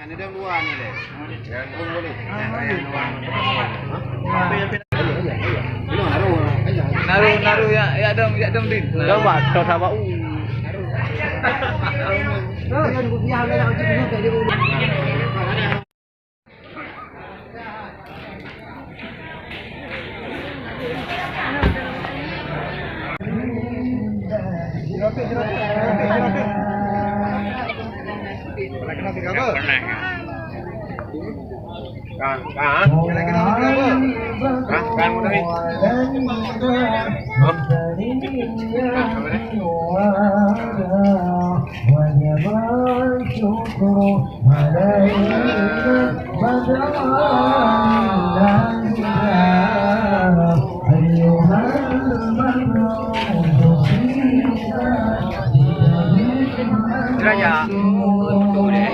Ini dia luar ni deh. Yang boleh. Naruh ya dong din. Coba coba Raya. Betul deh.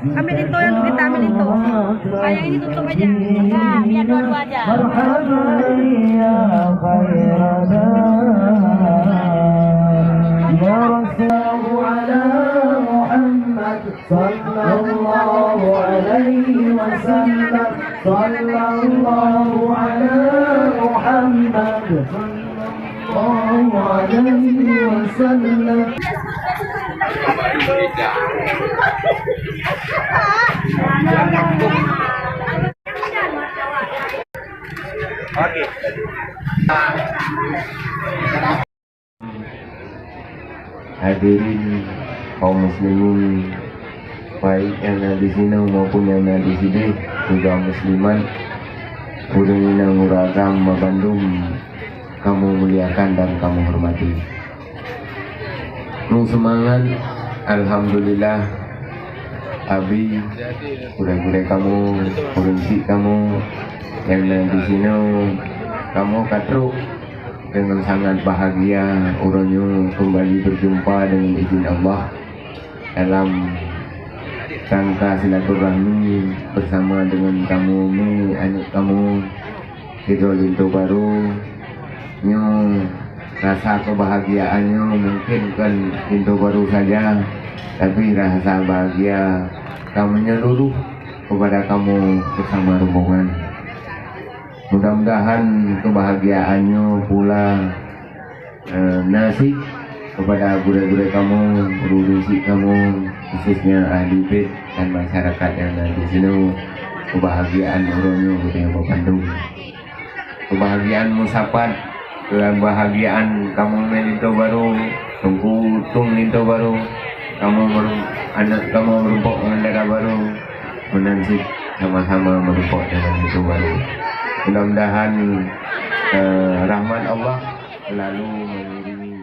Ambil itu yang untuk kita ambil itu. Yang ini tutup aja. Nah, biar dua-dua aja. Oke. Hadirin kaum muslimin baik yang ada di sini maupun yang ada di sini, juga musliman Purina Muragam Bandung, kamu muliakan dan kamu hormati. Nung semangat, alhamdulillah. Abi, kuda-kuda kamu, kurunsi kamu yang ada di sini, kamu katruk dengan sangat bahagia urunyu kembali berjumpa dengan izin Allah dalam rangka silaturahmi bersama dengan kamu anak kamu Hidrolinto baru nyu rasa kebahagiaannya mungkin kan pintu baru saja, tapi rasa bahagia kamu menyeluruh kepada kamu bersama rombongan. Mudah-mudahan kebahagiaannya pula nasib kepada guru-guru kamu, guru-guru kamu, khususnya ahli bait dan masyarakat yang ada di sini. Kebahagiaan orangnya budaya Bandung. Kebahagiaan musapat, kebahagiaan kamu melinto baru, tunggu linto baru, kamu anak kamu merumpok dengan darah baru, menansib sama-sama merumpok dengan itu baru. Mudah-mudahan rahmat Allah selalu mengiringi